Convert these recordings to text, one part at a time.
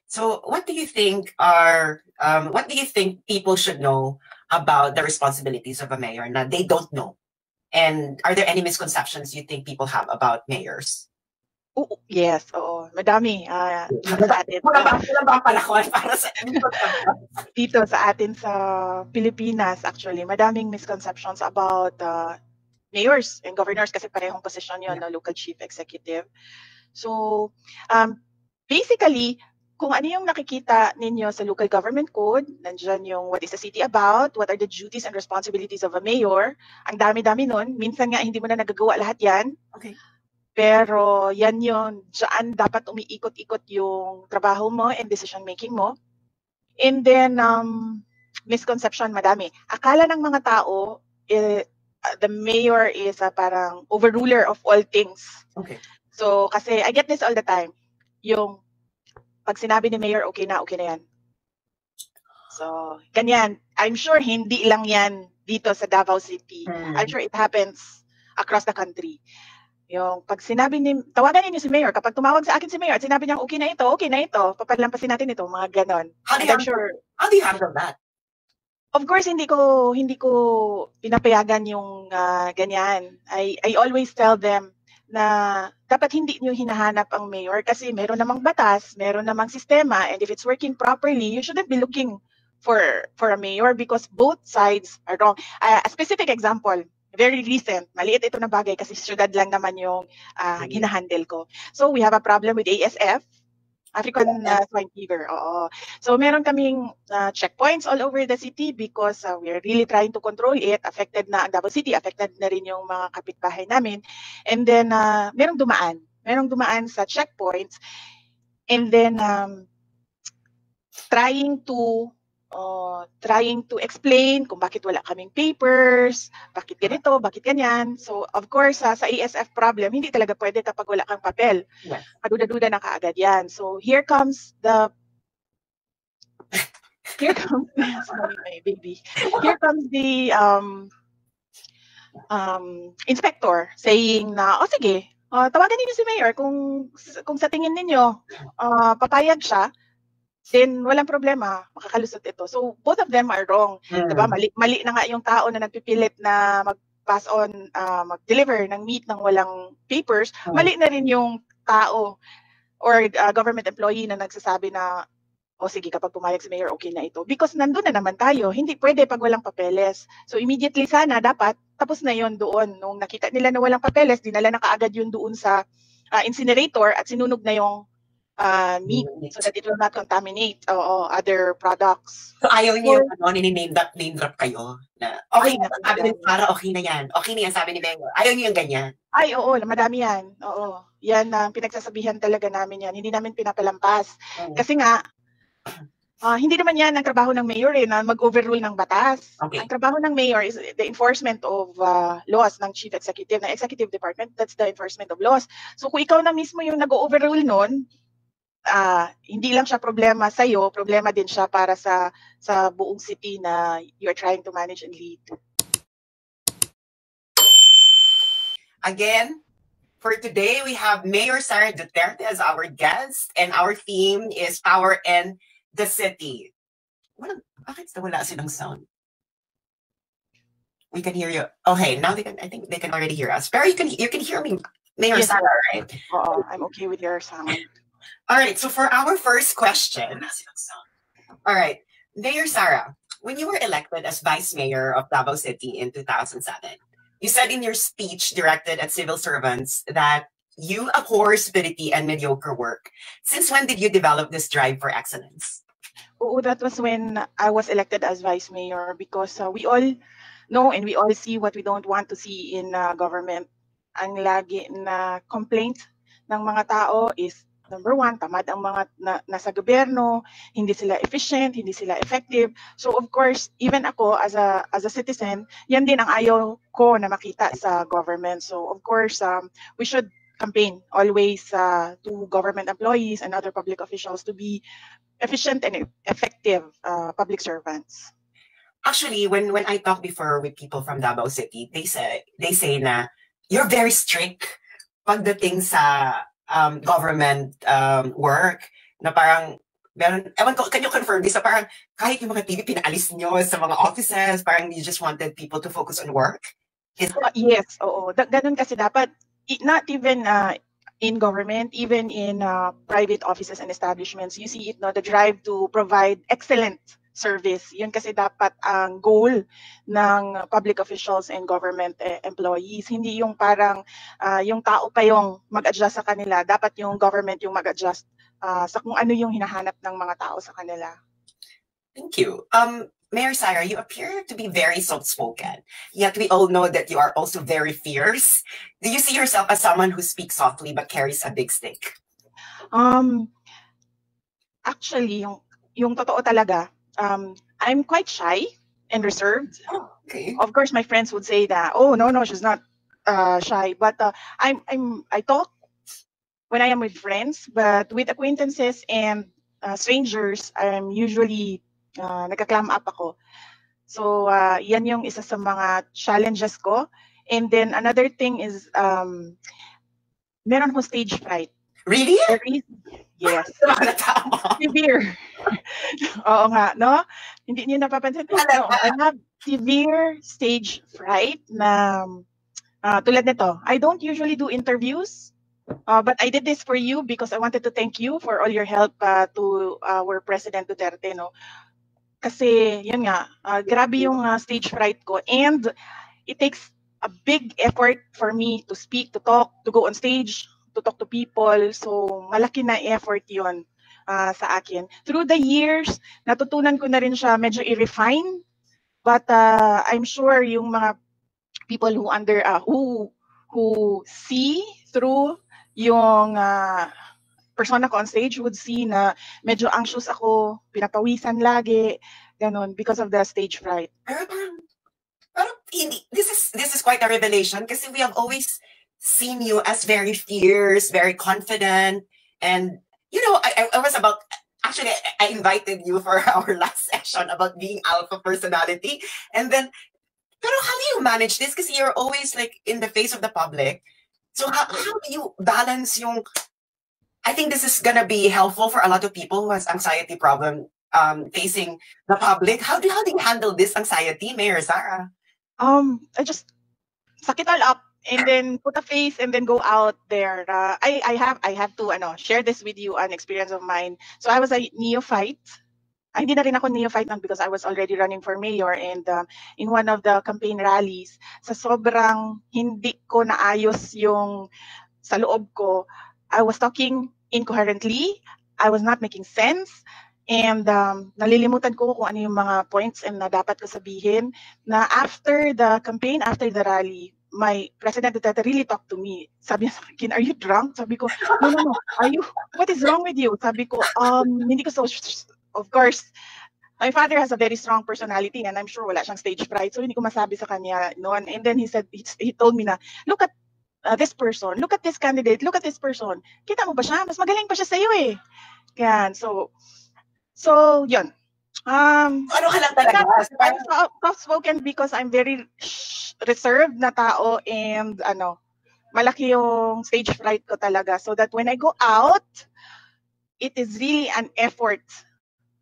So what do you think people should know about the responsibilities of a mayor na they don't know? And are there any misconceptions you think people have about mayors? Oo, yes, oo. Madami dito sa atin. Wala ba ang panahon para sa Dito sa atin sa Pilipinas, actually, madaming misconceptions about mayors and governors kasi parehong posisyon yun, no, local chief executive. So, basically, kung ano yung nakikita ninyo sa local government code, nandyan yung what is a city about, what are the duties and responsibilities of a mayor, ang dami-dami nun. Minsan nga, hindi mo na nagagawa lahat yan. Okay. Pero yan yun, dyan dapat umiikot-ikot yung trabaho mo and decision making mo. And then, misconception, madami. Akala ng mga tao, the mayor is parang overruler of all things. Okay. So, kasi I get this all the time. Yung pag sinabi ni mayor, okay na yan. So, ganyan. I'm sure hindi lang yan dito sa Davao City. I'm sure it happens across the country. Yung pag sinabi tawagan niyo si mayor, kapag tumawag sa akin si mayor at sinabi niya okay na ito, papalampasin natin ito, mga ganon. How do you handle that? Of course, hindi ko pinapayagan yung ganyan. I always tell them na dapat hindi niyo hinahanap ang mayor kasi meron namang batas, meron namang sistema, and if it's working properly, you shouldn't be looking for a mayor because both sides are wrong. A specific example, very recent, maliit ito na bagay kasi syudad lang naman yung hinahandle ko. So we have a problem with ASF, African swine fever. Oo. So meron kaming checkpoints all over the city because we are really trying to control it. Affected na ang Davao City, affected na rin yung mga kapitbahay namin. And then merong dumaan sa checkpoints. And then trying to explain kung bakit wala kaming papers, bakit ganito, bakit ganyan. So, of course, sa ASF problem, hindi talaga pwede kapag wala kang papel. Paduda-duda na kaagad yan. So, here comes my baby. Here comes the inspector saying na, sige, tawagan ninyo si mayor kung sa tingin ninyo papayag siya, then walang problema, makakalusot ito. So, both of them are wrong. Diba? Mali na nga yung tao na nagpipilit na mag-pass on, mag-deliver ng meat ng walang papers. Mali na rin yung tao or government employee na nagsasabi na, sige, kapag pumayag si mayor, okay na ito. Because nandun na naman tayo. Hindi pwede pag walang papeles. So, immediately sana, dapat tapos na yon doon. Nung nakita nila na walang papeles, dinala na kaagad yun doon sa incinerator at sinunog na yung meat so that it will not contaminate other products. So ayaw niyo yung name drop kayo na okay na, sabi ni para okay na yan sabi ni Mayor. Ayaw niyo yung ganyan? Ay, oo, madami yan. Oo. Yan pinagsasabihan talaga namin yan. Hindi namin pinapalampas. Kasi nga, hindi naman yan ang trabaho ng mayor na mag-overrule ng batas. Okay. Ang trabaho ng mayor is the enforcement of laws ng chief executive, ng executive department. That's the enforcement of laws. So kung ikaw na mismo yung nag-overrule nun, hindi lang siya problema sa'yo, problema din siya para sa buong city na you're trying to manage and lead. Again, for today, we have Mayor Sara Duterte as our guest, and our theme is power in the city. Bakit wala silang sound? We can hear you. Okay, now I think they can already hear us. Pero you can hear me, Mayor Sara, right? I'm okay with your sound. All right, so for our first question, all right, Mayor Sara, when you were elected as Vice Mayor of Davao City in 2007, you said in your speech directed at civil servants that you abhor stupidity and mediocre work. Since when did you develop this drive for excellence? That was when I was elected as Vice Mayor because we all know and we all see what we don't want to see in government. Ang lagi na complaint ng mga tao is number one, tamad ang mga nasa gobyerno, hindi sila efficient, hindi sila effective. So of course, even ako as a citizen, yan din ang ayaw ko na makita sa government. So of course, we should campaign always to government employees and other public officials to be efficient and effective public servants. Actually, when I talk before with people from Davao City, they say na you're very strict pagdating sa government work, na parang Meron, ewan ko, can you confirm this? Parang kahit yung mga TV pinaalis nyo sa mga offices, parang you just wanted people to focus on work? Yes, oo. Ganun kasi dapat, not even in government, even in private offices and establishments, you see it, no, the drive to provide excellent service. Yun kasi dapat ang goal ng public officials and government employees. Hindi yung parang yung tao pa yung mag-adjust sa kanila. Dapat yung government yung mag-adjust sa kung ano yung hinahanap ng mga tao sa kanila. Thank you. Mayor Sara, you appear to be very soft-spoken, yet we all know that you are also very fierce. Do you see yourself as someone who speaks softly but carries a big stick? Actually, yung totoo talaga, I'm quite shy and reserved. Oh, okay. Of course, my friends would say that, oh, no, she's not shy. But I talk when I am with friends, but with acquaintances and strangers, I'm usually nagka-clam up ako. So, yan yung isa sa mga challenges ko. And then another thing is, meron ko stage fright. Really? Yes. Severe. Oo nga, no? Hindi niyo napapansin. No, I have severe stage fright na tulad nito. I don't usually do interviews, but I did this for you because I wanted to thank you for all your help to our President Duterte, no? Kasi, yun nga, grabe yung stage fright ko. And it takes a big effort for me to speak, to talk, to go on stage, to talk to people. So, malaki na effort yun sa akin. Through the years, natutunan ko na rin siya medyo i-refine. But I'm sure yung mga people who see through yung persona ko on stage would see na medyo anxious ako, pinapawisan lagi, ganun, because of the stage fright. This is quite a revelation kasi we have always seen you as very fierce, very confident, and you know, I was about, actually I invited you for our last session about being alpha personality, and then, pero how do you manage this? Kasi you're always like in the face of the public. So how do you balance yung, I think this is gonna be helpful for a lot of people who has anxiety problem facing the public. How do you handle this anxiety, Mayor Sara? I just suck it all up and then put a face and then go out there. I have to share this with you, an experience of mine. So I was a neophyte. Hindi na rin ako neophyte because I was already running for mayor, and in one of the campaign rallies, sa sobrang hindi ko naayos yung sa loob ko, I was talking incoherently, I was not making sense, and nalilimutan ko kung ano yung mga points and na dapat ko sabihin, na after the campaign, after the rally, my President Duterte really talked to me. Sabi niya sa akin, are you drunk? Sabi ko, no. What is wrong with you? Sabi ko, hindi ko so, of course, my father has a very strong personality and I'm sure wala siyang stage fright. So hindi ko masabi sa kanya noon. And then he said, he told me na, look at this person, look at this candidate, look at this person. Kita mo ba siya? Mas magaling pa siya sa iyo eh. Yan. So yun. Ano ka lang talaga? I'm soft-spoken because I'm very reserved na tao, and malaki yung stage fright ko talaga. So that when I go out, it is really an effort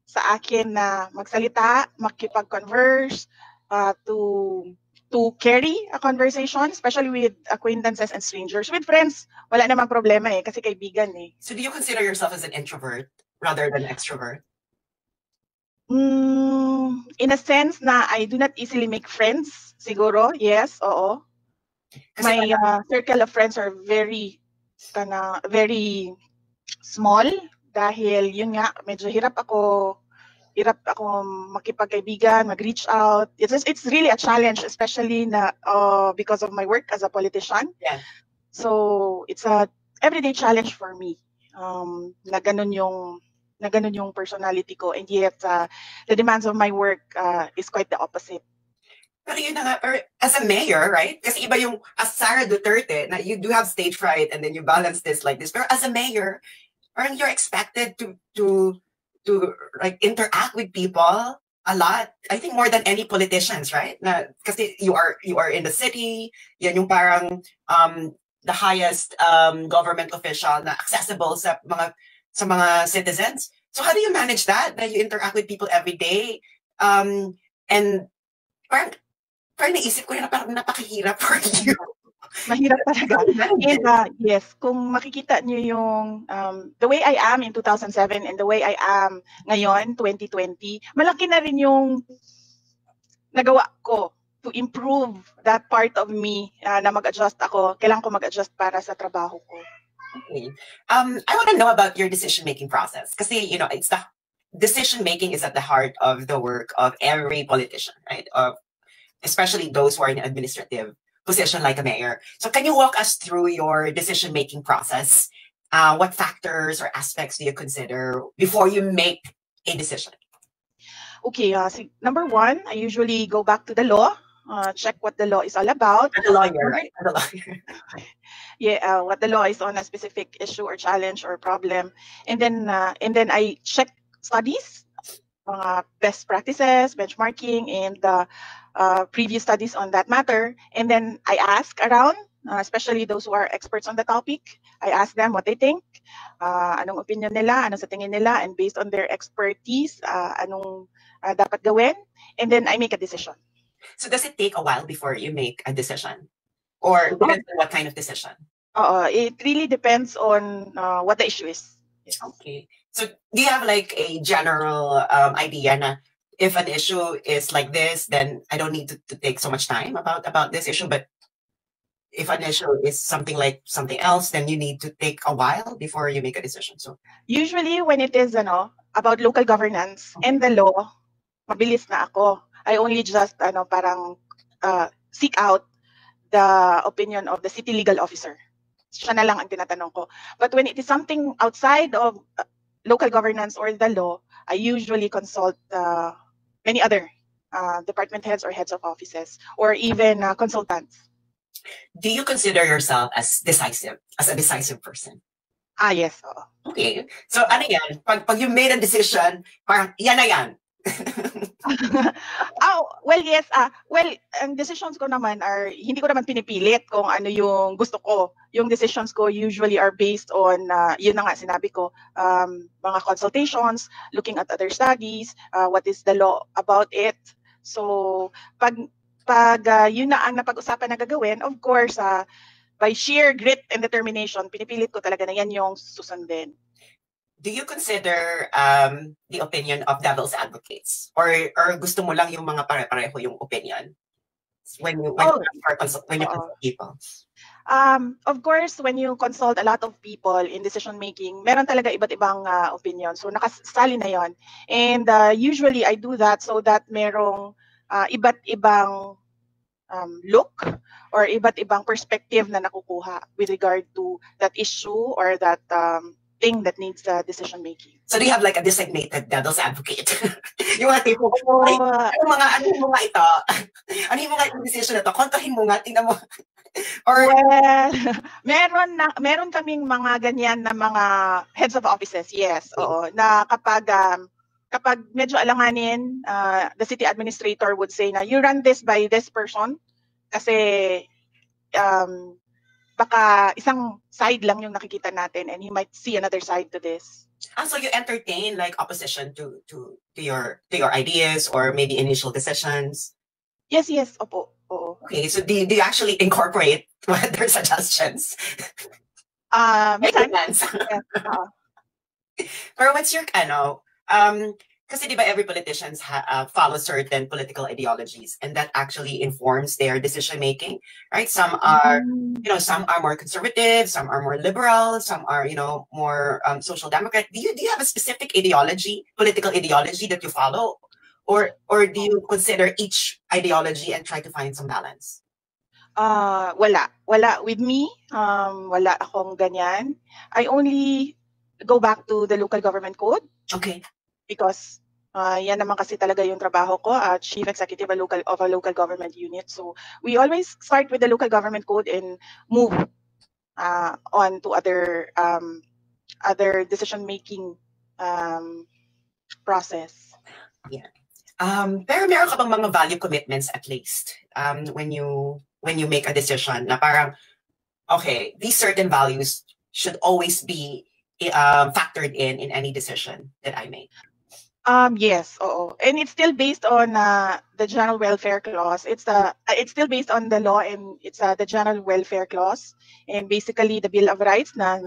sa akin na magsalita, makipag-converse, to carry a conversation, especially with acquaintances and strangers. With friends, wala namang problema eh, kasi kaibigan eh. So do you consider yourself as an introvert rather than extrovert? In a sense na I do not easily make friends, siguro, yes, oo. My circle of friends are very small dahil yun nga, medyo hirap ako makipagkaibigan, mag-reach out. It's really a challenge, especially na because of my work as a politician. Yeah. So it's a everyday challenge for me. Na ganun yung personality ko, and yet the demands of my work is quite the opposite. Pero yun na nga, as a mayor, right? Kasi iba yung as Sara Duterte, na you do have stage fright and then you balance this like this. Pero as a mayor, you're expected to like interact with people a lot. I think more than any politicians, right? Na kasi you are in the city, yan yung parang the highest government official na accessible sa mga citizens. So how do you manage that? That you interact with people every day? And parang naisip ko na parang napakahirap for you. Mahirap talaga. And yes, kung makikita niyo yung the way I am in 2007 and the way I am ngayon, 2020, malaki na rin yung nagawa ko to improve that part of me na mag-adjust ako. Kailangan ko mag-adjust para sa trabaho ko. Okay. I want to know about your decision-making process. Kasi, you know, it's the decision-making is at the heart of the work of every politician, right? Especially those who are in an administrative position like a mayor. So can you walk us through your decision-making process? What factors or aspects do you consider before you make a decision? Okay, number one, I usually go back to the law, check what the law is all about. As a lawyer, right? As a lawyer. Yeah, what the law is on a specific issue or challenge or problem. And then I check studies, best practices, benchmarking, and previous studies on that matter. And then I ask around, especially those who are experts on the topic. I ask them what they think, anong opinion nila, ano sa tingin nila, and based on their expertise, anong dapat gawin, and then I make a decision. So does it take a while before you make a decision? Or depends on what kind of decision? It really depends on what the issue is. Yes. Okay. So do you have like a general idea na if an issue is like this, then I don't need to take so much time about this issue, but if an issue is something like something else, then you need to take a while before you make a decision. So usually when it is about local governance and the law, mabilis na ako. I only just parang seek out the opinion of the city legal officer. Siya na lang ang tinatanong ko. But when it is something outside of local governance or the law, I usually consult many other department heads or heads of offices, or even consultants. Do you consider yourself as a decisive person? Yes. Okay. So ano yan? Pag you made a decision, parang yan na yan. Well, yes. Well, ang decisions ko naman are, hindi ko naman pinipilit kung ano yung gusto ko. Yung decisions ko usually are based on, yun na nga sinabi ko, mga consultations, looking at other studies, what is the law about it. So, pag yun na ang napag-usapan na gagawin, of course, by sheer grit and determination, pinipilit ko talaga na yan yung susundin. Do you consider the opinion of devil's advocates? Or gusto mo lang yung mga pare-pareho yung opinion? When you consult people? Of course, when you consult a lot of people in decision-making, meron talaga iba't ibang opinion. So, nakasali na yon. And usually, I do that so that merong iba't ibang look or iba't ibang perspective na nakukuha with regard to that issue or that thing that needs decision making. So do you have like a designated devil's advocate? Yung mga tipo, ano mo nga ito? Ano yung mga decision na ito? Kontrahin mo nga, tingnan mo. Or well, meron kaming mga ganyan na mga heads of offices, yes. Oo, na kapag medyo alanganin, the city administrator would say na you run this by this person kasi baka isang side lang yung nakikita natin and he might see another side to this. So you entertain like opposition to your ideas or maybe initial decisions? Yes, opo. Oo. Okay, so do you actually incorporate their suggestions? Yes. Pero what's your kasi di ba every politician follow certain political ideologies, and that actually informs their decision making, right? Some are, some are more conservative, some are more liberal, some are, more social democrat. Do you have a specific ideology, political ideology that you follow, or do you consider each ideology and try to find some balance? Wala with me. Wala akong ganyan. I only go back to the local government code. Okay. Because yan naman kasi talaga yung trabaho ko, chief executive of a local government unit. So we always start with the local government code and move on to other decision making process. Yeah. Pero meron ka bang mga value commitments at least when you make a decision na parang okay, these certain values should always be factored in any decision that I make? Yes, oo. And it's still based on the general welfare clause. It's still based on the law, and it's the general welfare clause, and basically the Bill of Rights na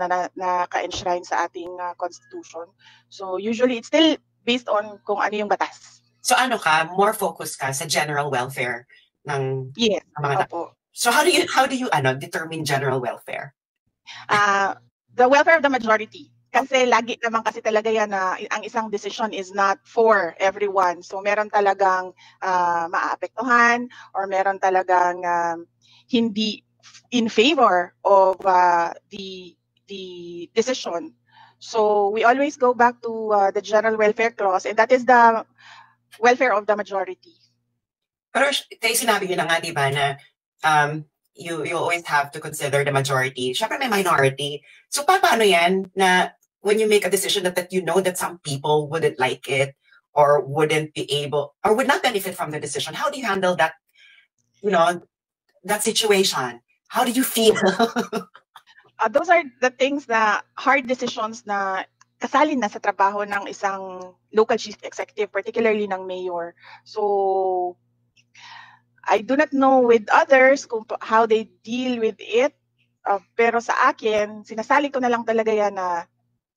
ka-enshrine sa ating constitution. So usually it's still based on kung ano yung batas. So ano ka, more focus ka sa general welfare ng Yes, mga opo. So how do you determine general welfare? The welfare of the majority. Kasi lagi naman kasi talaga yan na ang isang decision is not for everyone. So meron talagang maaapektuhan, or meron talagang hindi in favor of the decision. So we always go back to the general welfare clause, and that is the welfare of the majority. Pero tayo sinabi nyo na nga, di ba, na you always have to consider the majority. Syempre may minority. So paano yan na when you make a decision that you know that some people wouldn't like it, or wouldn't be able, or would not benefit from the decision, how do you handle that, that situation? How do you feel? Those are the things na hard decisions na kasali na sa trabaho ng isang local chief executive, particularly ng mayor. So I do not know with others how they deal with it. Pero sa akin, sinasali ko na lang talaga yan na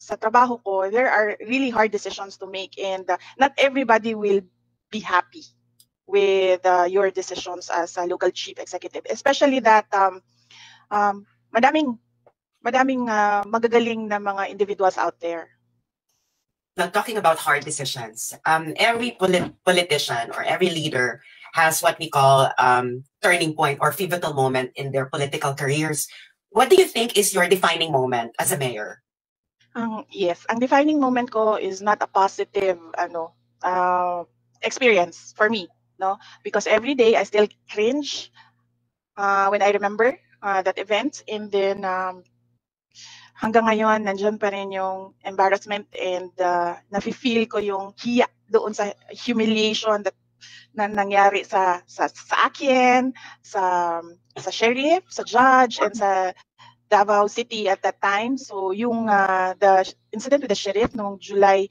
sa trabaho ko, there are really hard decisions to make, and not everybody will be happy with your decisions as a local chief executive. Especially that madaming magagaling na mga individuals out there. Now, talking about hard decisions, every politician or every leader has what we call turning point or pivotal moment in their political careers. What do you think is your defining moment as a mayor? Yes, ang defining moment ko is not a positive experience for me, no? Because every day I still cringe when I remember that event, and then hanggang ngayon nandiyan pa rin yung embarrassment, and nafe-feel ko yung hiya doon sa humiliation that na nangyari sa akin, sa sheriff, sa judge, and sa Davao City at that time. So yung the incident with the sheriff noong July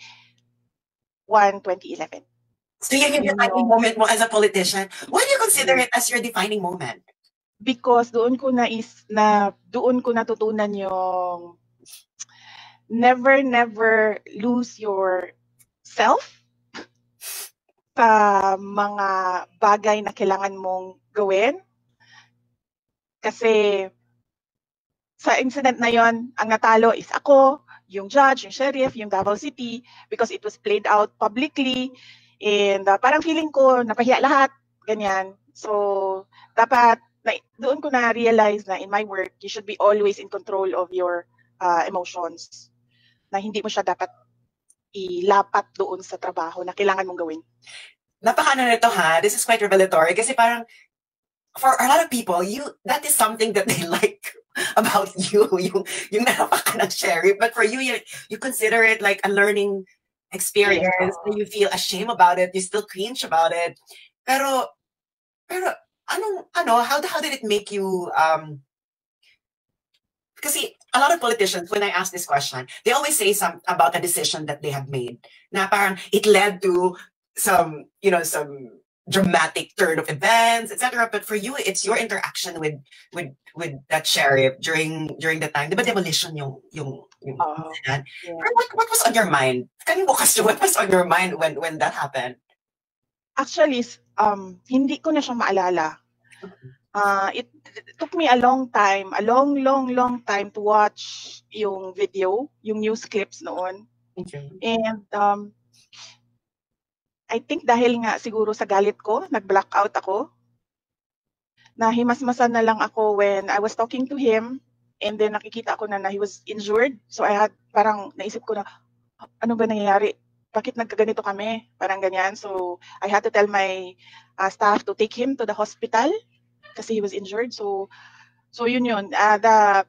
1, 2011. So yun yung defining moment mo as a politician. Why do you consider it as your defining moment? Because doon ko natutunan yung never lose yourself sa mga bagay na kailangan mong gawin. Kasi sa incident na yon, ang natalo is ako, yung judge, yung sheriff, yung Davao City, because it was played out publicly, and parang feeling ko napahiya lahat, ganyan. So dapat doon ko na-realize na in my work, you should be always in control of your emotions, na hindi mo siya dapat ilapat doon sa trabaho na kailangan mong gawin. Napakano nito ha, this is quite revelatory kasi parang for a lot of people, that is something that they like about you, yung narapak ka ng sheriff. But for you, you consider it like a learning experience. Yes. You feel ashamed about it. You still cringe about it. Pero how did it make you? Kasi a lot of politicians, when I ask this question, they always say something about a decision that they have made. Na parang it led to some dramatic turn of events, etc. But for you, it's your interaction with that sheriff during the time. Diba demolition yung yeah. What was on your mind? Can you walk us through what was on your mind when that happened? Actually, hindi ko na siya maalala. It took me a long time to watch yung video, yung news clips noon. Okay. And I think dahil nga siguro sa galit ko, nag-blackout ako. Nahimasmasan na lang ako when I was talking to him, and then nakikita ko na he was injured. So parang naisip ko na, ano ba nangyayari? Bakit nagkaganito kami? Parang ganyan. So I had to tell my staff to take him to the hospital kasi he was injured. So yun. That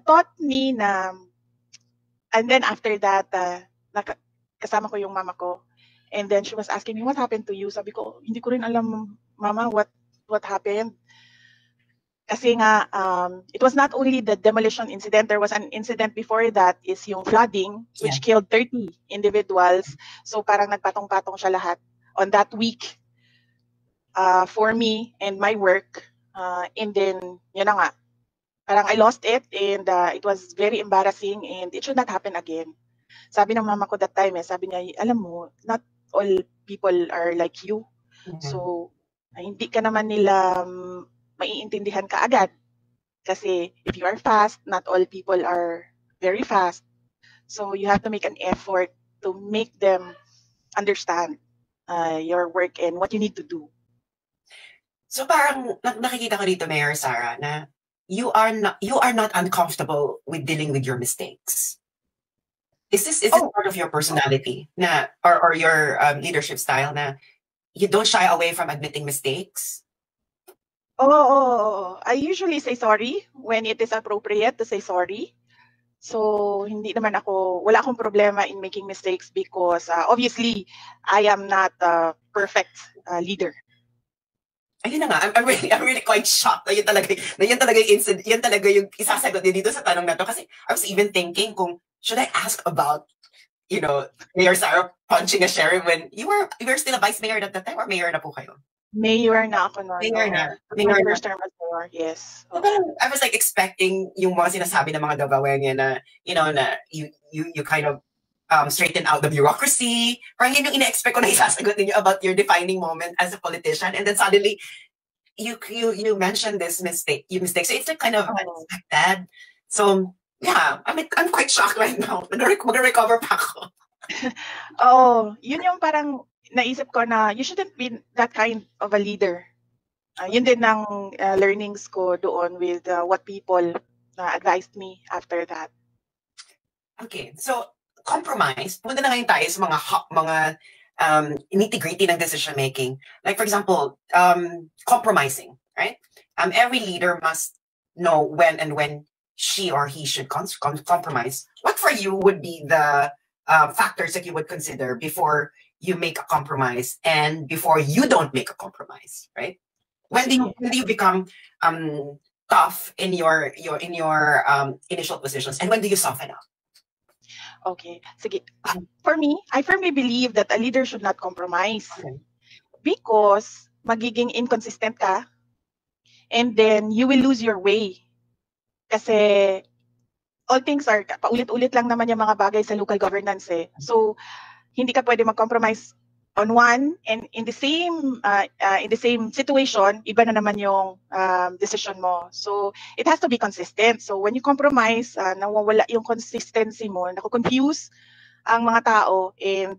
taught me na, and then after that, kasama ko yung mama ko. And then she was asking me, what happened to you? Sabi ko, hindi ko rin alam, mama, what happened. Kasi nga, it was not only the demolition incident, there was an incident before that is yung flooding, which killed 30 individuals. So parang nagpatong-patong siya lahat on that week for me and my work. And then, yun na nga, parang I lost it and it was very embarrassing and it should not happen again. Sabi ng mama ko that time, sabi niya, alam mo, not all people are like you. So, hindi ka naman nila maiintindihan ka agad. Kasi if you are fast, not all people are very fast. So you have to make an effort to make them understand your work and what you need to do. So parang nakikita ko dito, Mayor Sarah, na you are not uncomfortable with dealing with your mistakes. Is it part of your personality na or your leadership style na you don't shy away from admitting mistakes? Oh, I usually say sorry when it is appropriate to say sorry. So, wala akong problema in making mistakes because obviously, I am not a perfect leader. Ayun na nga, I'm really quite shocked na yun talaga yung incident, yun talaga yung isasagot niya dito sa tanong na to. Kasi I was even thinking should I ask about, Mayor Sarah punching a sheriff when you were still a vice mayor at that time or mayor na po kayo? Mayor na ako noon. Mayor na. My first term as mayor, yes. So, I was like expecting yung mga sinasabi ng mga gagawin niya na, na you kind of straighten out the bureaucracy. Parang yun yung ina-expect ko na isasagot ninyo about your defining moment as a politician. And then suddenly, you mentioned this mistake. So it's like kind of unexpected. So, yeah, I'm quite shocked right now. Mag-recover pa ako. Yun yung parang naisip ko na you shouldn't be that kind of a leader. Yun din ng learnings ko doon with what people advised me after that. Okay, so compromise. Punta na ngayon tayo sa mga nitty-gritty ng decision making. Like for example, compromising, right? Every leader must know when she or he should compromise. What for you would be the factors that you would consider before you make a compromise and before you don't make a compromise, right? When do you become tough in your initial positions, and when do you soften up? Okay, sige. For me, I firmly believe that a leader should not compromise because magiging inconsistent ka and then you will lose your way. Kasi all things are paulit-ulit lang naman yung mga bagay sa local governance eh. So hindi ka pwede mag-compromise on one and in the same situation, iba na naman yung decision mo. So it has to be consistent. So when you compromise, nawawala yung consistency mo, naku-confuse ang mga tao and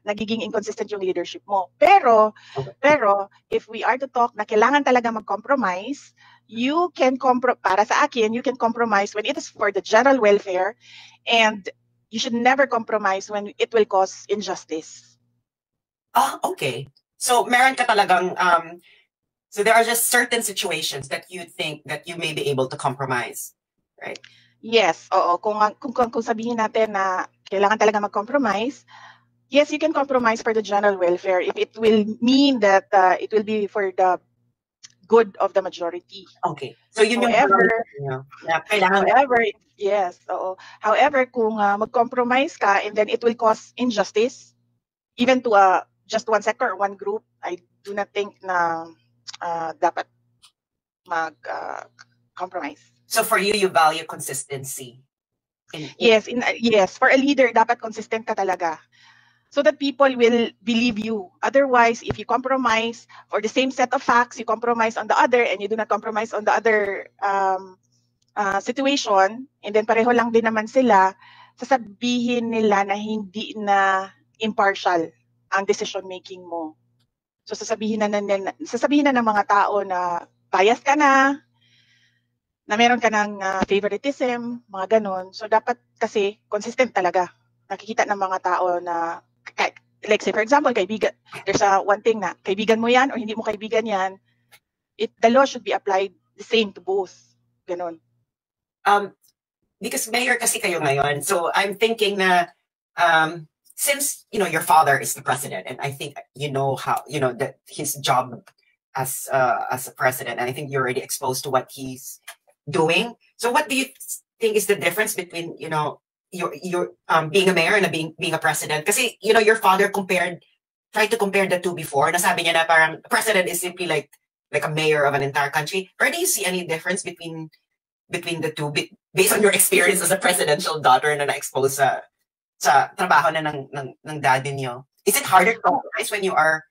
nagiging inconsistent yung leadership mo. Pero if we are to talk na kailangan talaga mag-compromise, you can para sa akin, you can compromise when it is for the general welfare and you should never compromise when it will cause injustice. Okay. So meron ka talagang so there are just certain situations that you think that you may be able to compromise, right? Yes, oo. Kung sabihin natin na kailangan talaga mag-compromise, yes, you can compromise for the general welfare if it will mean that it will be for the good of the majority. Okay. So yun yes, oo. However, kung mag-compromise ka and then it will cause injustice, even to just one sector or one group, I do not think na dapat mag-compromise. So for you value consistency. Yes, for a leader, dapat consistent ka talaga. So that people will believe you. Otherwise, if you compromise for the same set of facts, you compromise on the other and you do not compromise on the other situation, and then pareho lang din naman sila, sasabihin nila na hindi na impartial ang decision making mo. So sasabihin na ng mga tao na bias ka na meron ka ng favoritism, mga ganon. So dapat kasi consistent talaga. Nakikita ng mga tao na like say for example, kaibigan, there's one thing na kaibigan mo yan o hindi mo kaibigan yan, the law should be applied the same to both. Ganon. Because mayor kasi kayo ngayon, so I'm thinking na since your father is the president, and I think how that his job as a president, and I think you're already exposed to what he's doing. So what do you think is the difference between, you know, your being a mayor and being a president? Kasi, you know, your father tried to compare the two before. Nasabi niya na parang president is simply like a mayor of an entire country. Or do you see any difference between the two based on your experience as a presidential daughter na na-expose sa trabaho na ng daddy niyo? Is it harder to compromise when you are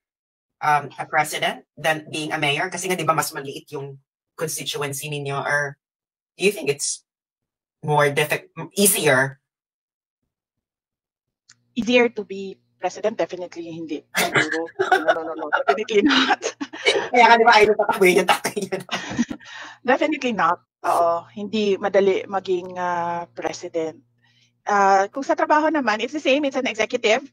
a president than being a mayor? Kasi nga, di ba, mas maliit yung constituency ninyo? Or do you think it's more easier? Easier to be president? Definitely hindi. No, definitely not. Kaya ka, di ba, ayaw patakbuhin yung tatay niyo? Definitely not. Oo, hindi madali maging president. Kung sa trabaho naman, it's the same. It's an executive.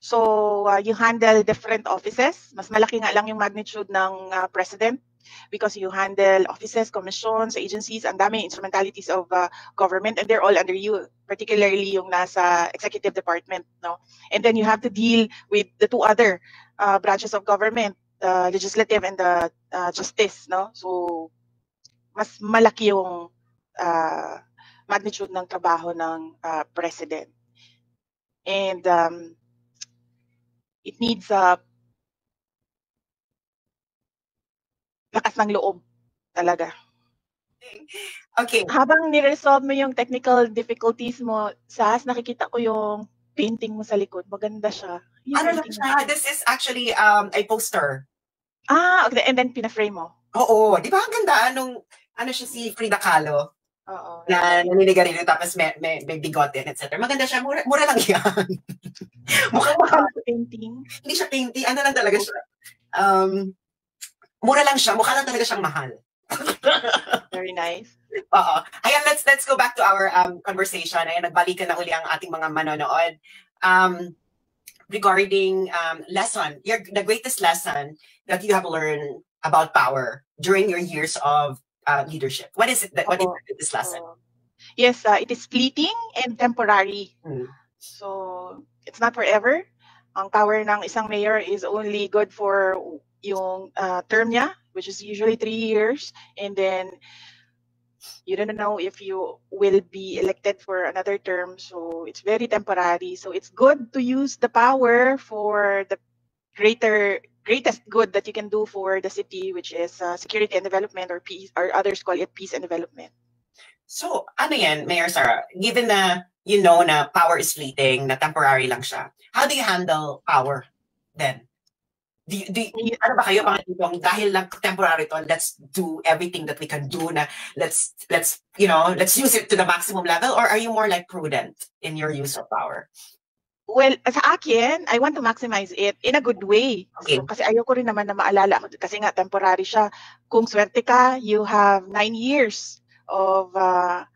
So, you handle different offices. Mas malaki nga lang yung magnitude ng president because you handle offices, commissions, agencies, ang dami instrumentalities of government, and they're all under you, particularly yung nasa executive department, no? And then you have to deal with the two other branches of government, the legislative and the justice, no? So, mas malaki yung magnitude ng trabaho ng president. And it needs lakas ng loob talaga. Okay. Habang ni-resolve mo yung technical difficulties mo, Sas, nakikita ko yung painting mo sa likod. Maganda siya. Ano lang siya? This is actually a poster. Okay. And then pina-frame mo? Oo. Di ba ang ganda? Ano siya, si Frida Kahlo? Oo. Na naninigarilyo tapos may bigote, etc. Maganda siya. Mura lang yan. Mukhang mahal. Painting? Hindi siya painting. Ano lang talaga siya. Mura lang siya. Mukha lang talaga siyang mahal. Very nice. Oo. Ayan, let's go back to our conversation. Ayan, nagbalikan na uli ang ating mga manonood. Regarding lesson, the greatest lesson that you have learned about power during your years of leadership. What is it? What is this lesson? Yes, it is fleeting and temporary. So, it's not forever. Ang power ng isang mayor is only good for yung term niya, which is usually 3 years, and then you don't know if you will be elected for another term, so it's very temporary. So it's good to use the power for the greatest good that you can do for the city, which is security and development, or peace, or others call it peace and development. So, ano yan, Mayor Sara, given na you know na power is fleeting, na temporary lang siya, how do you handle power then? Ano ba kayo mga tipong dahil lang temporary to, let's do everything that we can do na let's use it to the maximum level, or are you more like prudent in your use of power? Well, sa akin, I want to maximize it in a good way. Okay. So, kasi ayoko rin naman na maalala, kasi nga temporary siya. Kung swerte ka, you have 9 years of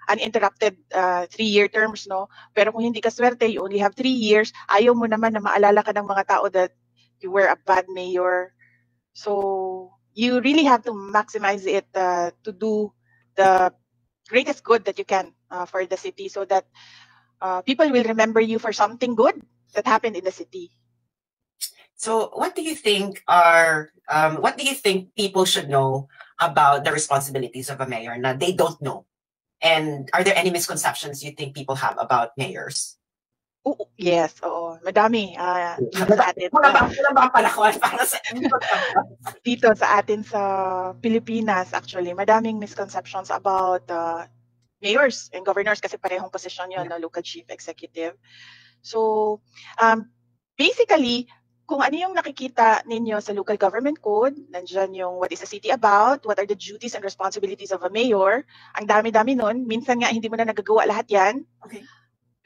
uninterrupted 3-year terms, no? Pero kung hindi ka swerte, you only have 3 years, ayaw mo naman na maalala ka ng mga tao that you were a bad mayor. So you really have to maximize it to do the greatest good that you can for the city, so that people will remember you for something good that happened in the city. So what do you think people should know about the responsibilities of a mayor na they don't know? And are there any misconceptions you think people have about mayors? Yes, oo. Madami. Dito sa atin. Dito sa atin sa Pilipinas, actually, madaming misconceptions about mayors and governors kasi parehong posisyon yun, no? Local chief executive. So, basically, kung ano yung nakikita ninyo sa local government code, nandyan yung what is a city about, what are the duties and responsibilities of a mayor, ang dami-dami nun. Minsan nga, hindi mo na nagagawa lahat yan. Okay.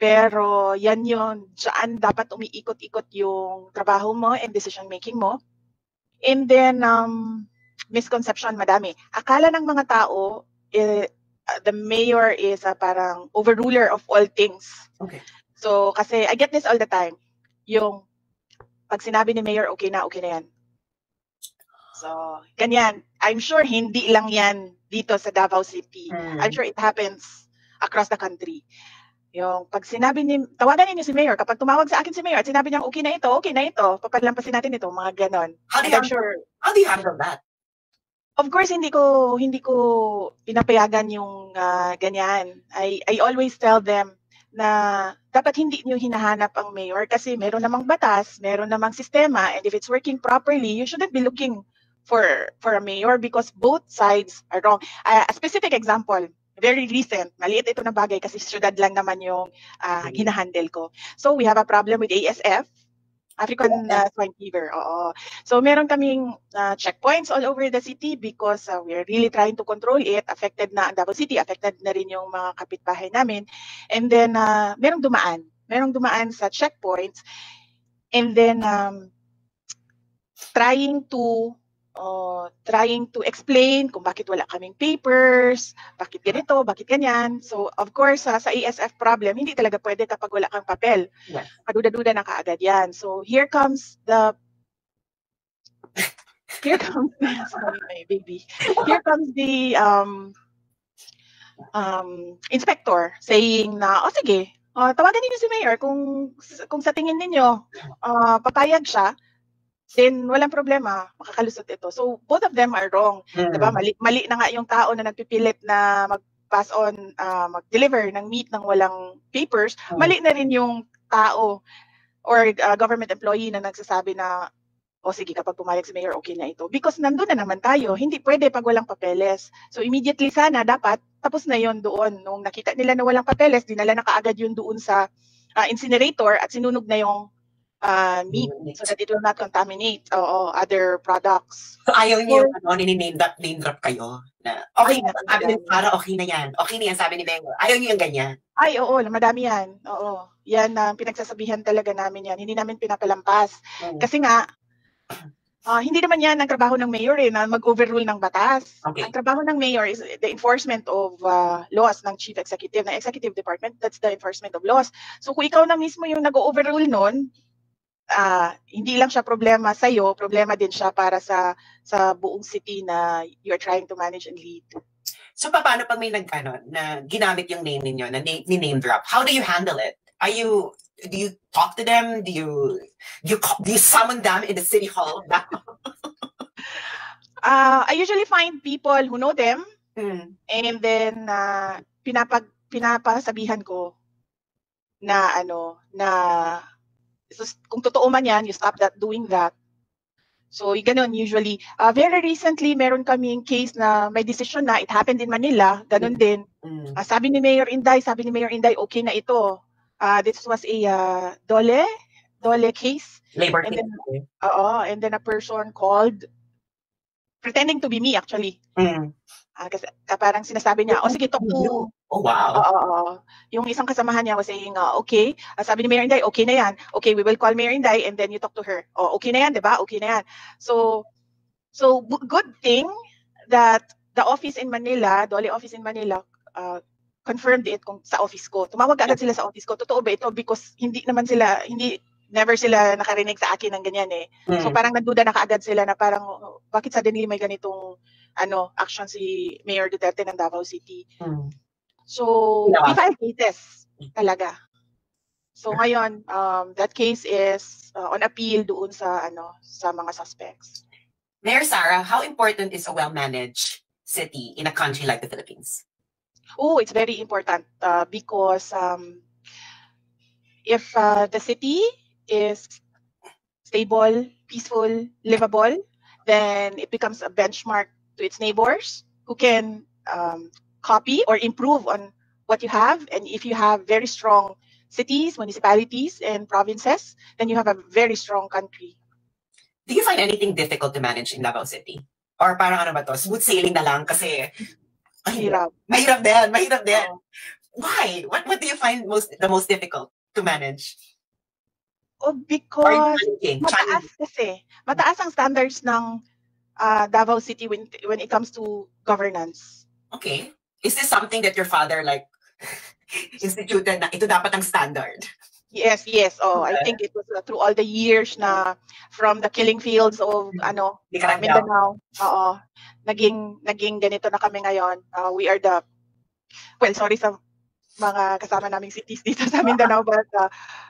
Pero yan yun, saan dapat umiikot-ikot yung trabaho mo and decision-making mo. And then, misconception, madami. Akala ng mga tao, the mayor is parang overruler of all things. Okay. So, kasi I get this all the time. Yung, pag sinabi ni mayor, okay na yan. So, ganyan. I'm sure hindi lang yan dito sa Davao City. I'm sure it happens across the country. Yung pag sinabi ni, tawagan ninyo si Mayor, kapag tumawag sa akin si Mayor at sinabi niya okay na ito, papalampasin natin ito, mga ganon. How do And you I'm sure, how do you handle that? of course, hindi ko pinapayagan yung ganyan. I always tell them na dapat hindi niyo hinahanap ang mayor kasi meron namang batas, meron namang sistema, and if it's working properly, you shouldn't be looking for a mayor because both sides are wrong. A specific example, very recent, maliit ito na bagay kasi syudad lang naman yung hinahandle ko. So we have a problem with ASF, African swine fever. Oo. So meron kaming checkpoints all over the city because we're really trying to control it. Affected na ang Davao City, affected na rin yung mga kapitbahay namin. And then merong dumaan sa checkpoints. And then trying to explain kung bakit wala kaming papers, bakit ganito, bakit ganyan. So, of course, sa ASF problem, hindi talaga pwede kapag wala kang papel. Yes. Kaduda-duda na kaagad yan. So, here comes sorry, my baby. Here comes the inspector saying na, sige, tawagan niyo si Mayor kung sa tingin ninyo papayag siya, then walang problema, makakalusot ito. So, both of them are wrong. Diba? Mali na nga yung tao na nagpipilit na mag-pass on, mag-deliver ng meat ng walang papers. Mali na rin yung tao or government employee na nagsasabi na, sige, kapag pumayag si Mayor, okay na ito. Because nandun na naman tayo. Hindi pwede pag walang papeles. So, immediately sana, dapat, tapos na yon doon. Nung nakita nila na walang papeles, dinala na kaagad yun doon sa incinerator at sinunog na yung meat so that it will not contaminate other products. So ayaw niyo yung name drop kayo na okay na, sabi ni para okay na yan, sabi ni Mayor. Ayaw niyo yung ganyan. Ay, oo, madami yan. Oo. Yan, pinagsasabihan talaga namin yan. Hindi namin pinapalampas. Kasi nga, hindi naman yan ang trabaho ng mayor na mag-overrule ng batas. Okay. Ang trabaho ng mayor is the enforcement of laws ng chief executive, ng executive department. That's the enforcement of laws. So kung ikaw na mismo yung nag-overrule nun, hindi lang siya problema sa'yo, problema din siya para sa buong city na you're trying to manage and lead. So paano pag may na ginamit yung name ninyo, na name drop? How do you handle it? Do you talk to them? Do you summon them in the city hall? I usually find people who know them and then pinapasabihan ko na so, kung totoo man yan, you stop doing that. So, ganun usually. Very recently, meron kaming case na may decision na, it happened in Manila, ganun din. Sabi ni Mayor Inday, okay na ito. This was a dole case. Labor and case. Then, and then a person called, pretending to be me actually. Kasi parang sinasabi niya, sige, talk to... Oh, wow. Yung isang kasamahan niya was saying, okay. Sabi ni Mayor Inday, okay na yan. Okay, we will call Mayor Inday and then you talk to her. Okay na yan, diba? Okay na yan. So good thing that the office in Manila, Dole office in Manila, confirmed it kung sa office ko. Tumawag agad sila sa office ko. Totoo ba ito? Because never sila nakarinig sa akin ng ganyan eh. So parang nagduda na kaagad sila na parang, bakit suddenly may ganitong action si Mayor Duterte ng Davao City. So, we file cases talaga. So ngayon, that case is on appeal doon sa mga suspects. Mayor Sara, how important is a well-managed city in a country like the Philippines? Oh, it's very important because if the city is stable, peaceful, livable, then it becomes a benchmark to its neighbors who can copy or improve on what you have. And if you have very strong cities, municipalities, and provinces, then you have a very strong country. Do you find anything difficult to manage in Davao City? Or parang smooth sailing na lang kasi mahirap din. Why? What do you find the most difficult to manage? Because mataas ang standards ng Davao City when it comes to governance. Okay. Is this something that your father instituted na ito dapat ang standard? Yes. I think it was through all the years na from the killing fields of Mindanao. Naging ganito na kami ngayon. We are sorry sa mga kasama naming cities dito sa Mindanao, but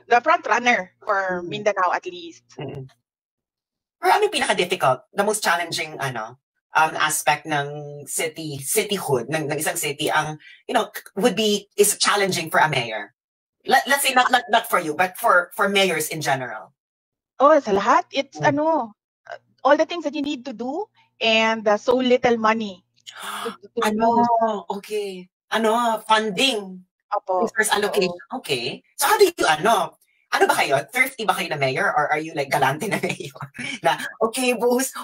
the front runner for Mindanao at least. Pero ano yung pinaka-difficult, the most challenging aspect ng cityhood ng isang city is challenging for a mayor? Let's say not for you, but for mayors in general. Oh, sa lahat, it's all the things that you need to do and so little money to use. Okay. Funding. Opo. Resource allocation. Okay. So how do you ano ba kayo? Thrifty ba kayo na mayor or are you like galante na mayor? Na, okay, buhos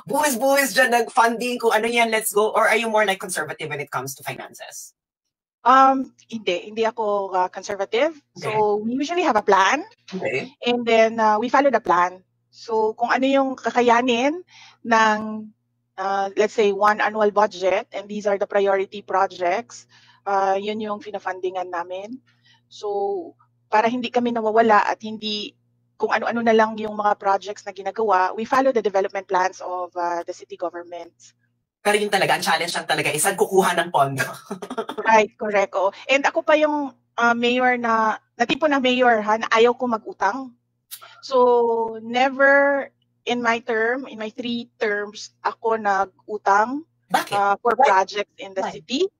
dyan nag-funding kung ano yan, let's go. Or are you more like conservative when it comes to finances? Hindi ako conservative. Okay. So we usually have a plan. Okay. And then we follow the plan. So kung ano yung kakayanin ng let's say one annual budget, and these are the priority projects, yun yung pinafundingan namin. So para hindi kami nawawala at hindi kung ano-ano na lang yung mga projects na ginagawa, we follow the development plans of the city government. Pero yun talaga, ang challenge lang talaga, saan kukuha ng pondo? Right, correct. Oh. And ako pa yung mayor na tipo na mayor na ayaw ko mag-utang. So never in my 3 terms, ako nag-utang for projects in the city.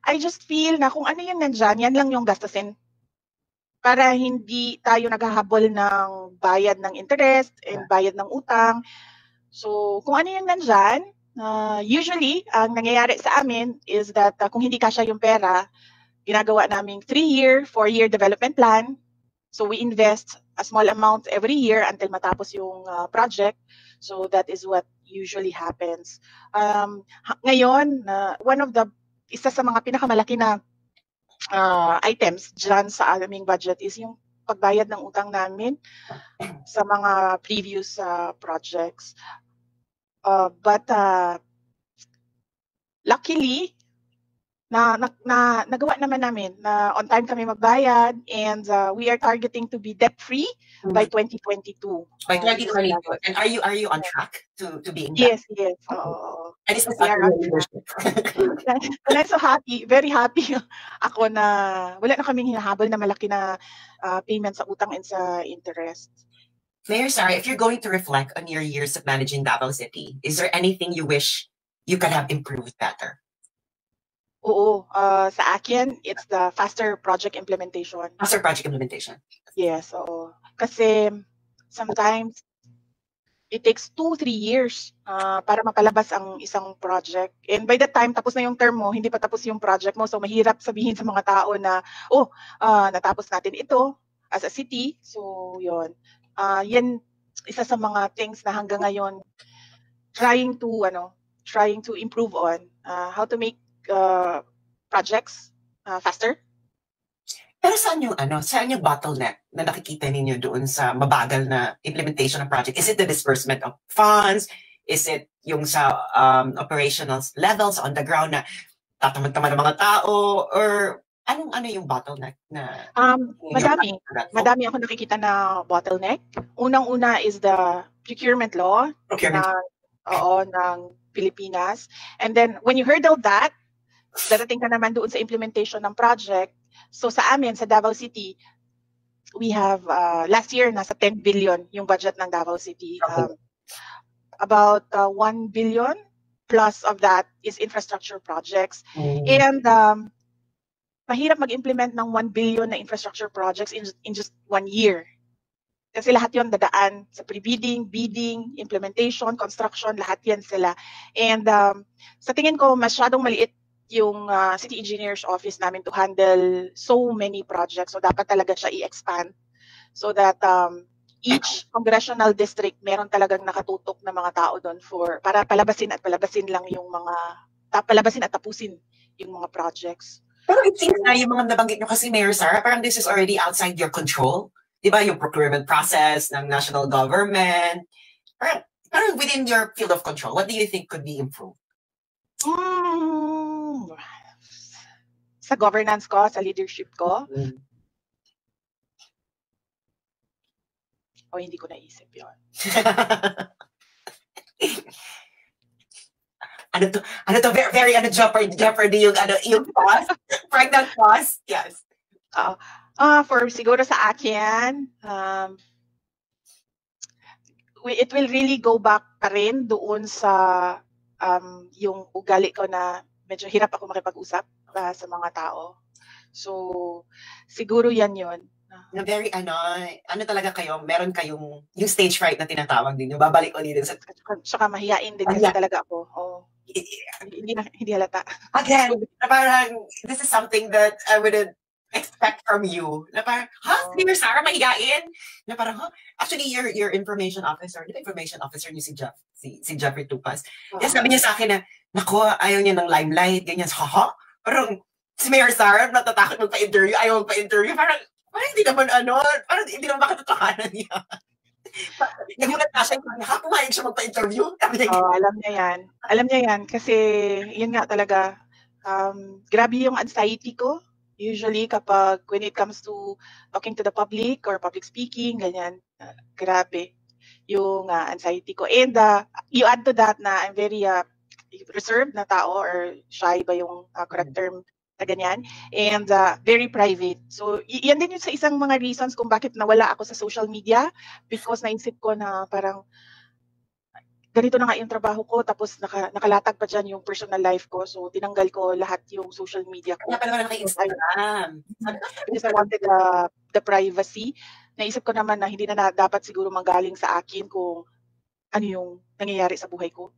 I just feel na kung ano yung nandyan, yan lang yung gastusin. Para hindi tayo naghahabol ng bayad ng interest and bayad ng utang. So kung ano yung nandyan, usually, ang nangyayari sa amin is that kung hindi kasya yung pera, ginagawa naming 3-year, 4-year development plan. So we invest a small amount every year until matapos yung project. So that is what usually happens. Ngayon, isa sa mga pinakamalaki na items dyan sa aming budget is yung pagbayad ng utang namin sa mga previous projects. But luckily, nagawa naman namin na on time kami magbayad, and we are targeting to be debt-free by 2022. By 2022. And are you on track to be in debt? Yes. And is this leadership? And I'm so happy, very happy ako na wala na kaming hinahabol na malaki na payment sa utang and sa interest. Mayor Sara, if you're going to reflect on your years of managing Davao City, is there anything you wish you could have improved better? Oo, sa akin, it's the faster project implementation. Faster project implementation? Yes, oo. Kasi sometimes it takes 2-3 years para mapalabas ang isang project. And by the time tapos na yung term mo, hindi pa tapos yung project mo. So mahirap sabihin sa mga tao na, natapos natin ito as a city. So yun. Yan isa sa mga things na hanggang ngayon trying to improve on how to make projects faster. Pero saan yung bottleneck na nakikita ninyo doon sa mabagal na implementation ng project? Is it the disbursement of funds? Is it yung sa operational levels on the ground na tatamad-tamad ng mga tao? Or ano yung bottleneck na? Madami ako nakikita na bottleneck. Unang-una is the procurement law ng Pilipinas. And then when you hurdle that, darating ka naman doon sa implementation ng project. So sa amin, sa Davao City, we have, last year, nasa 10 billion yung budget ng Davao City. About 1 billion plus of that is infrastructure projects. And mahirap mag-implement ng 1 billion na infrastructure projects in just 1 year. Kasi lahat yon dadaan sa pre-bidding, bidding, implementation, construction, lahat yan sila. And sa tingin ko, masyadong maliit yung City Engineer's Office namin to handle so many projects. So dapat talaga siya i-expand so that each congressional district meron talagang nakatutok na mga tao doon para palabasin lang yung mga palabasin at tapusin yung mga projects. Pero it seems na yung mga nabanggit nyo kasi, Mayor Sara, parang this is already outside your control. Diba yung procurement process ng national government? Parang within your field of control, what do you think could be improved? Sa governance ko, sa leadership ko. Hindi ko naisip yun. very, very Jeopardy yung pause, pregnant pause. Yes. For siguro sa akin, it will really go back pa rin doon sa yung ugali ko na medyo hirap ako makipag-usap sa mga tao. So, siguro yan yun. Na very talaga kayo, meron kayong yung stage fright na tinatawag din, yung babalik ulit sa... Tsaka mahiyain din kasi talaga ako. Oh. Hindi halata. Again, na parang, this is something that I wouldn't expect from you. Na parang, si Sarah mahiyain? Na parang, actually, your information officer, di ba information officer niyo si Jeffrey Tupas? Yes, sabi niya sa akin na, nako, ayaw niya ng limelight, ganyan. Parang, si Mayor Sarah, natatakot magpa-interview, ayaw magpa-interview, parang hindi naman parang hindi naman makatotohanan niya. Nagulat na siya, pumayag siya magpa-interview. Alam niya yan, kasi yun nga talaga, grabe yung anxiety ko, usually kapag when it comes to talking to the public or public speaking, ganyan, grabe yung anxiety ko. And you add to that na I'm very reserved na tao or shy ba yung correct term na ganyan, and very private. So, yan din yung sa isang mga reasons kung bakit nawala ako sa social media, because naisip ko na parang ganito na nga yung trabaho ko, tapos nakalatag pa dyan yung personal life ko. So, tinanggal ko lahat yung social media ko. Kaya pala naka-Instagram. Because I wanted the privacy. Naisip ko naman na hindi na dapat siguro manggaling sa akin kung ano yung nangyayari sa buhay ko.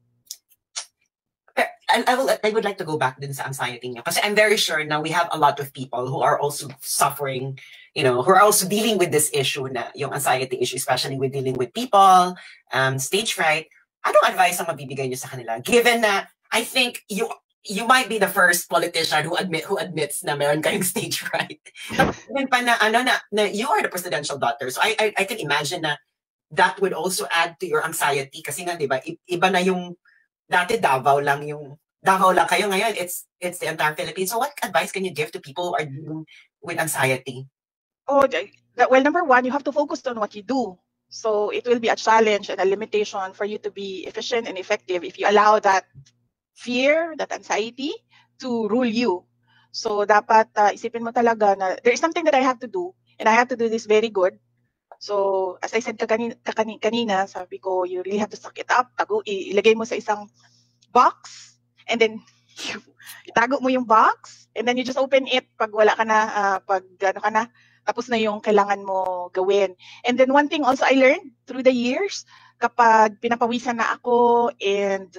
I would like to go back din sa anxiety niyo. Kasi I'm very sure now we have a lot of people who are also suffering, who are also dealing with this issue na yung anxiety issue, especially with dealing with people, stage fright. Anong advice ang mabibigay niyo sa kanila? Given na I think you might be the first politician who admits na meron kayong stage fright. Even pa na you are the presidential daughter. So I can imagine na that would also add to your anxiety kasi nga 'di ba? Iba na yung dati Davao lang kayo, ngayon it's the entire Philippines. So what advice can you give to people who are dealing with anxiety? Well, number one, you have to focus on what you do. So it will be a challenge and a limitation for you to be efficient and effective if you allow that fear, that anxiety to rule you. So dapat isipin mo talaga na there is something that I have to do, and I have to do this very good. So, as I said kanina, sabi ko, you really have to suck it up. Ilagay mo sa isang box, and then itago mo yung box, and then you just open it pag wala ka na, tapos na yung kailangan mo gawin. And then one thing also I learned through the years, kapag pinapawisan na ako and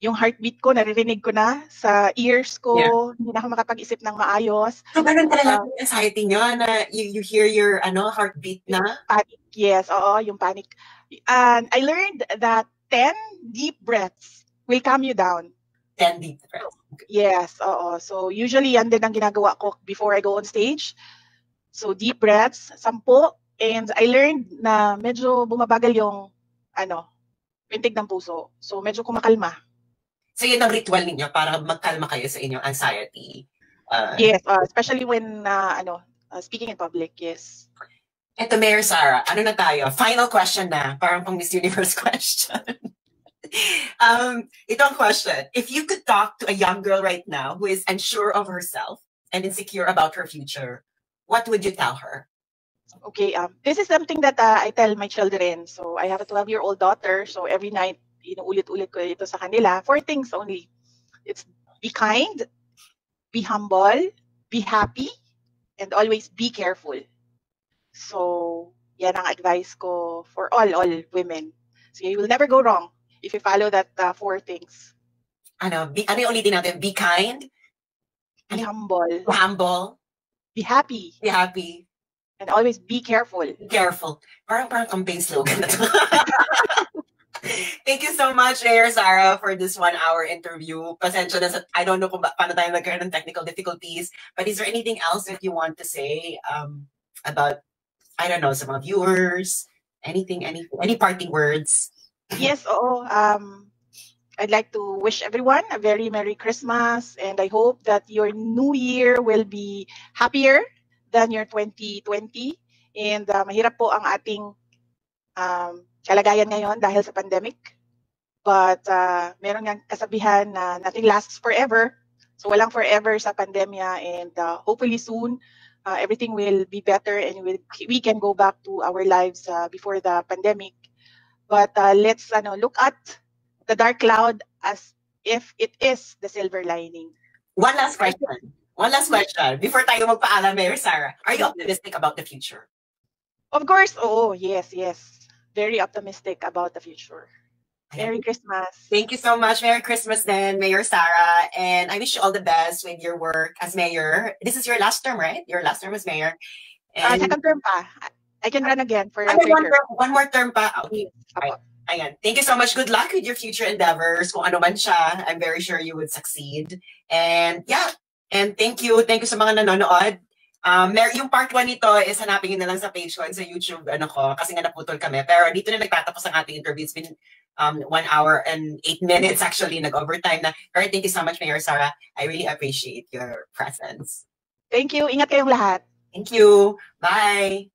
yung heartbeat ko, naririnig ko na sa ears ko, hindi na ako makapag-isip ng maayos. So, ganun talaga yung anxiety nyo na you hear your heartbeat na? Panic, yes, oo, yung panic. And I learned that 10 deep breaths will calm you down. 10 deep breaths. Yes, oo. So, usually, yan din ang ginagawa ko before I go on stage. So, deep breaths, 10. And I learned na medyo bumabagal yung, pintig ng puso. So, medyo kumakalma. So, yun ang ritual ninyo para magkalma kayo sa inyong anxiety. Yes, especially when speaking in public, yes. Eto, Mayor Sarah, na tayo? Final question na, parang pang Miss Universe question. Itong question, if you could talk to a young girl right now who is unsure of herself and insecure about her future, what would you tell her? Okay, this is something that I tell my children. So, I have a 12-year-old daughter, so every night, inuulit-ulit ko ito sa kanila. 4 things only. It's be kind, be humble, be happy, and always be careful. So, yan ang advice ko for all women. So, you will never go wrong if you follow that 4 things. Ano yung ulitin natin? Be kind? Be humble. Be humble. Be happy. Be happy. And always be careful. Be careful. Parang campaign slogan na to. Thank you so much, Mayor Sarah, for this 1-hour interview. Pasensya na I don't know kung paano tayo nagkaroon ng technical difficulties, but is there anything else that you want to say about, I don't know, some of viewers, any parting words? Yes, I'd like to wish everyone a very Merry Christmas, and I hope that your new year will be happier than your 2020. And mahirap po ang ating kalagayan ngayon dahil sa pandemic. But meron nga kasabihan na nothing lasts forever. So walang forever sa pandemya, and hopefully soon everything will be better and we can go back to our lives before the pandemic. But let's look at the dark cloud as if it is the silver lining. One last question. One last question. Before tayo magpaalam, Mayor Sarah, are you optimistic about the future? Of course. Oh, yes. Very optimistic about the future. Merry Christmas. Thank you so much. Merry Christmas then, Mayor Sarah. And I wish you all the best with your work as mayor. This is your last term, right? Your last term as mayor. And second term pa. I can run again for a third term. One more term pa. Okay. Ayan. Thank you so much. Good luck with your future endeavors. Kung ano man siya, I'm very sure you would succeed. And yeah, and thank you sa mga nanonood. Yung part 1 nito is hanapin nyo na lang sa page ko and sa YouTube kasi nga naputol kami. Pero dito na nagtatapos ang ating interview. It's been 1 hour and 8 minutes actually, nag-overtime na. Pero thank you so much, Mayor Sarah. I really appreciate your presence. Thank you. Ingat kayong lahat. Thank you. Bye.